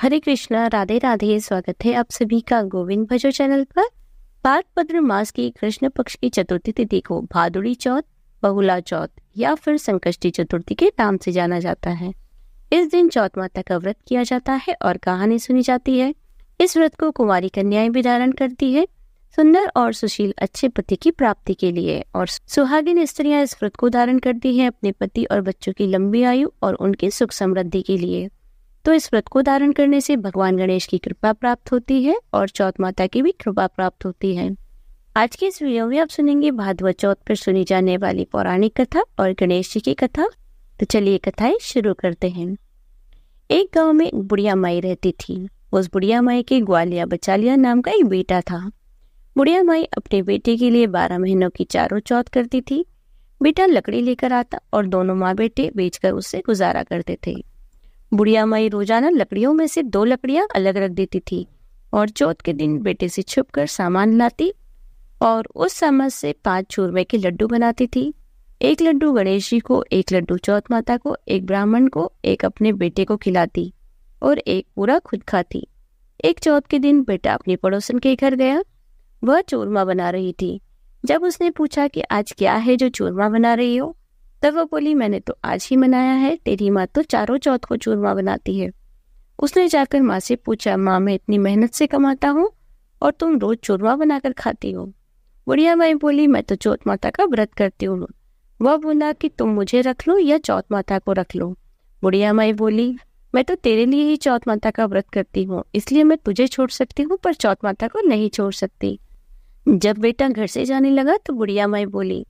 हरे कृष्णा, राधे राधे। स्वागत है आप सभी का गोविंद भजो चैनल पर। भाद्रपद मास की कृष्ण पक्ष की चतुर्थी तिथि को भादुड़ी चौथ, बहुला चौथ या फिर संकष्टी चतुर्थी के नाम से जाना जाता है। इस दिन चौथ माता का व्रत किया जाता है और कहानी सुनी जाती है। इस व्रत को कुंवारी कन्याएं भी धारण करती है, सुंदर और सुशील अच्छे पति की प्राप्ति के लिए। और सुहागिन स्त्रियां इस व्रत को धारण करती हैं अपने पति और बच्चों की लंबी आयु और उनकी सुख समृद्धि के लिए। तो इस व्रत को धारण करने से भगवान गणेश की कृपा प्राप्त होती है और चौथ माता की भी कृपा प्राप्त होती है। आज की इस वीडियो में आप सुनेंगे भाद्रपद चौथ पर सुनी जाने वाली पौराणिक कथा और गणेश जी की कथा। तो चलिए कथाएं शुरू करते हैं। एक गांव में एक बुढ़िया माई रहती थी। उस बुढ़िया माई के ग्वालिया बचालिया नाम का एक बेटा था। बुढ़िया माई अपने बेटे के लिए 12 महीनों की चारों चौथ करती थी। बेटा लकड़ी लेकर आता और दोनों माँ बेटे बेचकर उससे गुजारा करते थे। बुढ़िया माई रोजाना लकड़ियों में से 2 लकड़ियां अलग रख देती थी और चौथ के दिन बेटे से छुपकर सामान लाती और उस सामान से 5 चूरमे के लड्डू बनाती थी। एक लड्डू गणेश जी को, एक लड्डू चौथ माता को, एक ब्राह्मण को, एक अपने बेटे को खिलाती और एक पूरा खुद खाती। एक चौथ के दिन बेटा अपनी पड़ोसन के घर गया। वह चूरमा बना रही थी। जब उसने पूछा कि आज क्या है जो चूरमा बना रही हो, तब वो बोली, मैंने तो आज ही बनाया है, तेरी माँ तो चारों चौथ को चूरमा बनाती है। उसने जाकर माँ से पूछा, माँ मैं इतनी मेहनत से कमाता हूँ और तुम रोज चूरमा बनाकर खाती हो। बुढ़िया माई बोली, मैं तो चौथ माता का व्रत करती हूँ। वह बोला कि तुम मुझे रख लो या चौथ माता को रख लो। बुढ़िया माई बोली, मैं तो तेरे लिए ही चौथ माता का व्रत करती हूँ, इसलिए मैं तुझे छोड़ सकती हूँ पर चौथ माता को नहीं छोड़ सकती। जब बेटा घर से जाने लगा तो बुढ़िया माई बोली,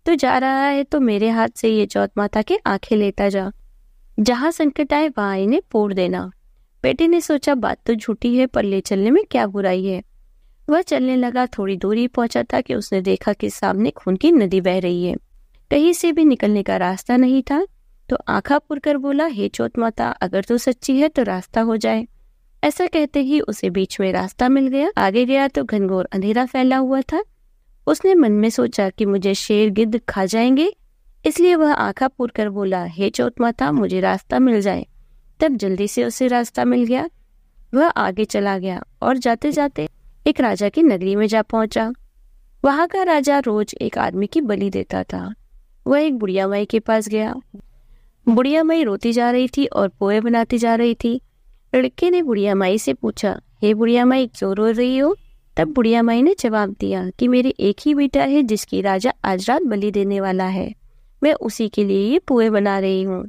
तू जा रहा है तो मेरे हाथ से ये चौथ माता के आंखें लेता जा, जहाँ संकट आए वहां इन्हें फोड़ देना। बेटे ने सोचा बात तो झूठी है पर ले चलने में क्या बुराई है। वह चलने लगा। थोड़ी दूरी पहुंचा था कि उसने देखा कि सामने खून की नदी बह रही है। कहीं से भी निकलने का रास्ता नहीं था तो आंखा पुरकर बोला, हे चौथ माता, अगर तू सच्ची है तो रास्ता हो जाए। ऐसा कहते ही उसे बीच में रास्ता मिल गया। आगे गया तो घनघोर अंधेरा फैला हुआ था। उसने मन में सोचा कि मुझे शेर गिद्ध खा जाएंगे, इसलिए वह आंखा पूर कर बोला, हे चौथ माता, मुझे रास्ता मिल जाए। तब जल्दी से उसे रास्ता मिल गया। वह आगे चला गया और जाते जाते एक राजा की नगरी में जा पहुंचा। वहां का राजा रोज एक आदमी की बलि देता था। वह एक बुढ़िया माई के पास गया। बुढ़िया माई रोती जा रही थी और पोए बनाती जा रही थी। लड़के ने बुढ़िया माई से पूछा, हे बुढ़िया माई, क्यों रो रही हो? तब बुढ़िया माई ने जवाब दिया कि मेरे एक ही बेटा है जिसकी राजा आज रात बलि देने वाला है, मैं उसी के लिए ये पुए बना रही हूँ।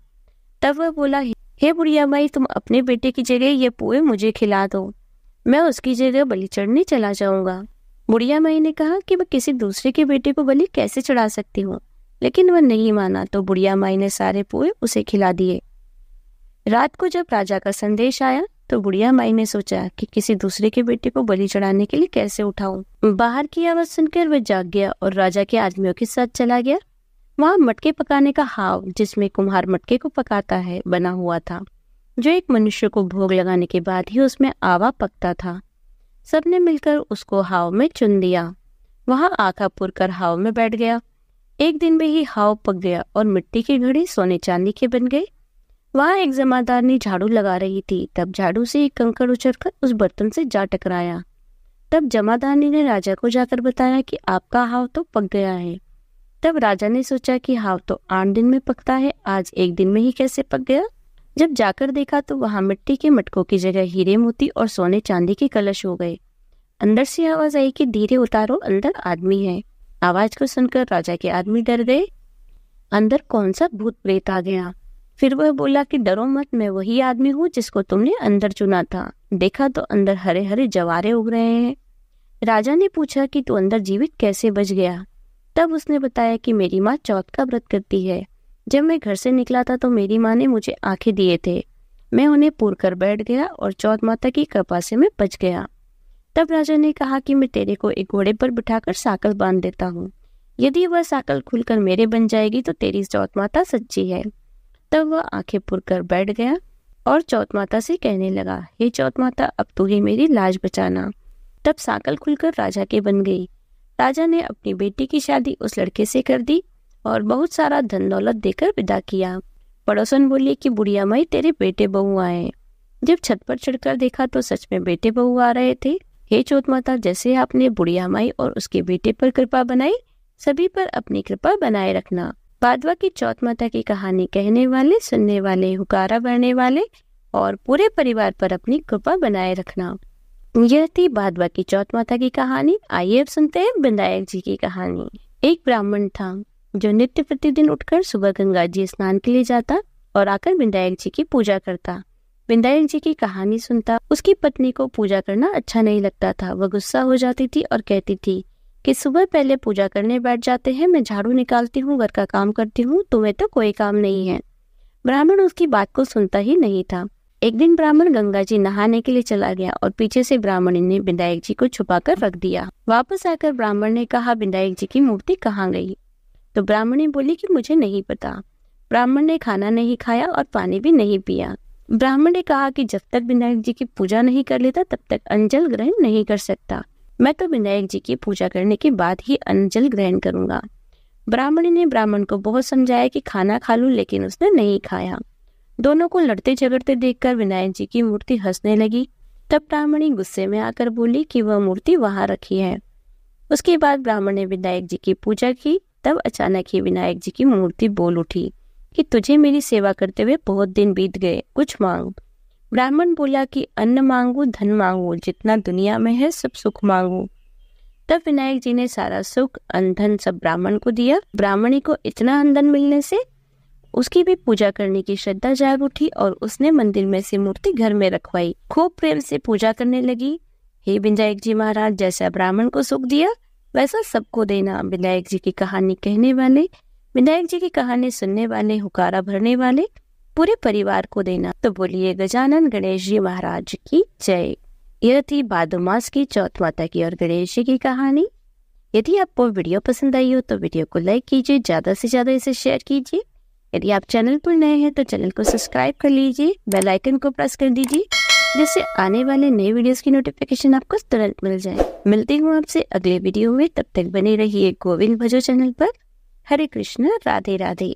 तब वह बोला, हे बुढ़िया माई, तुम अपने बेटे की जगह ये पुए मुझे खिला दो, मैं उसकी जगह बलि चढ़ने चला जाऊंगा। बुढ़िया माई ने कहा कि मैं किसी दूसरे के बेटे को बलि कैसे चढ़ा सकती हूँ, लेकिन वह नहीं माना तो बुढ़िया माई ने सारे पुए उसे खिला दिए। रात को जब राजा का संदेश आया तो बुढ़िया माई ने सोचा कि किसी दूसरे के बेटे को बलि चढ़ाने के लिए कैसे उठाऊं। बाहर की आवाज सुनकर वह जाग गया और राजा के आदमियों के साथ चला गया। वहां मटके पकाने का हाव, जिसमें कुम्हार मटके को पकाता है, बना हुआ था, जो एक मनुष्य को भोग लगाने के बाद ही उसमें आवा पकता था। सबने मिलकर उसको हाव में चुन दिया। वहां आंखा पुरकर हाव में बैठ गया। एक दिन में ही हाव पक गया और मिट्टी के घड़े सोने चांदी के बन गए। वहां एक जमादारनी झाड़ू लगा रही थी। तब झाड़ू से एक कंकड़ उछलकर उस बर्तन से जा टकराया। तब जमादारनी ने राजा को जाकर बताया कि आपका हाव तो पक गया है। तब राजा ने सोचा कि हाव तो 8 दिन में पकता है, आज 1 दिन में ही कैसे पक गया। जब जाकर देखा तो वहां मिट्टी के मटकों की जगह हीरे मोती और सोने चांदी के कलश हो गए। अंदर से आवाज आई कि धीरे उतारो, अंदर आदमी है। आवाज को सुनकर राजा के आदमी डर गए। अंदर कौन सा भूत प्रेत आ गया। फिर वह बोला कि डरो मत, मैं वही आदमी हूँ जिसको तुमने अंदर चुना था। देखा तो अंदर हरे हरे जवारे उग रहे हैं। राजा ने पूछा कि तू अंदर जीवित कैसे बच गया। तब उसने बताया कि मेरी माँ चौथ का व्रत करती है। जब मैं घर से निकला था तो मेरी माँ ने मुझे आंखें दिए थे। मैं उन्हें पूर कर बैठ गया और चौथ माता की कृपा से मैं बच गया। तब राजा ने कहा कि मैं तेरे को एक घोड़े पर बिठाकर साकल बांध देता हूँ। यदि वह साकल खुलकर मेरे बन जाएगी तो तेरी चौथ माता सच्ची है। तब वह आंखें पुरकर बैठ गया और चौथ माता से कहने लगा, हे चौथ माता, अब तू ही मेरी लाज बचाना। तब साकल खुलकर राजा के बन गई। राजा ने अपनी बेटी की शादी उस लड़के से कर दी और बहुत सारा धन दौलत देकर विदा किया। पड़ोसन बोली कि बुढ़िया माई, तेरे बेटे बहू आए। जब छत पर चढ़कर देखा तो सच में बेटे बहू आ रहे थे। हे चौथ माता, जैसे आपने बुढ़िया माई और उसके बेटे पर कृपा बनाई, सभी पर अपनी कृपा बनाए रखना। भादवा की चौथ माता की कहानी कहने वाले, सुनने वाले, हुकारा भरने वाले और पूरे परिवार पर अपनी कृपा बनाए रखना। यह थी भादवा की चौथ माता की कहानी। आइए अब सुनते हैं विनायक जी की कहानी। एक ब्राह्मण था जो नित्य प्रतिदिन उठकर सुबह गंगा जी स्नान के लिए जाता और आकर विनायक जी की पूजा करता। विनायक जी की कहानी सुनता उसकी पत्नी को पूजा करना अच्छा नहीं लगता था। वह गुस्सा हो जाती थी और कहती थी कि सुबह पहले पूजा करने बैठ जाते हैं, मैं झाड़ू निकालती हूँ, घर का काम करती हूँ, तुम्हें तो कोई काम नहीं है। ब्राह्मण उसकी बात को सुनता ही नहीं था। एक दिन ब्राह्मण गंगा जी नहाने के लिए चला गया और पीछे से ब्राह्मणी ने विनायक जी को छुपाकर रख दिया। वापस आकर ब्राह्मण ने कहा, विनायक जी की मूर्ति कहाँ गई? तो ब्राह्मणी बोली कि मुझे नहीं पता। ब्राह्मण ने खाना नहीं खाया और पानी भी नहीं पिया। ब्राह्मण ने कहा कि जब तक विनायक जी की पूजा नहीं कर लेता तब तक अंजल ग्रहण नहीं कर सकता। मैं तो विनायक जी की पूजा करने के बाद ही अंजल ग्रहण करूंगा। ब्राह्मणी ने ब्राह्मण को बहुत समझाया कि खाना खा लूं, लेकिन उसने नहीं खाया। दोनों को लड़ते झगड़ते देखकर विनायक जी की मूर्ति हंसने लगी। तब ब्राह्मणी गुस्से में आकर बोली कि वह मूर्ति वहां रखी है। उसके बाद ब्राह्मण ने विनायक जी की पूजा की। तब अचानक ही विनायक जी की मूर्ति बोल उठी कि तुझे मेरी सेवा करते हुए बहुत दिन बीत गए, कुछ मांग। ब्राह्मण बोला कि अन्न मांगू, धन मांगू, जितना दुनिया में है सब सुख मांगू। तब विनायक जी ने सारा सुख, अन्न, धन सब ब्राह्मण को दिया। ब्राह्मणी को इतना अन्न मिलने से उसकी भी पूजा करने की श्रद्धा जाग उठी और उसने मंदिर में से मूर्ति घर में रखवाई। खूब प्रेम से पूजा करने लगी। हे विनायक जी महाराज, जैसा ब्राह्मण को सुख दिया वैसा सबको देना। विनायक जी की कहानी कहने वाले, विनायक जी की कहानी सुनने वाले, हुकारा भरने वाले पूरे परिवार को देना। तो बोलिए गजानन गणेश जी महाराज की जय। यह थी भादो मास की चौथ माता की और गणेश जी की कहानी। यदि आपको वीडियो पसंद आई हो तो वीडियो को लाइक कीजिए, ज्यादा से ज्यादा इसे शेयर कीजिए। यदि आप चैनल पर नए हैं तो चैनल को सब्सक्राइब कर लीजिए, बेल आइकन को प्रेस कर दीजिए, जिससे आने वाले नए वीडियोस की नोटिफिकेशन आपको तुरंत मिल जाए। मिलती हूँ आपसे अगले वीडियो में, तब तक बने रहिए गोविंद भजो चैनल पर। हरे कृष्ण, राधे राधे।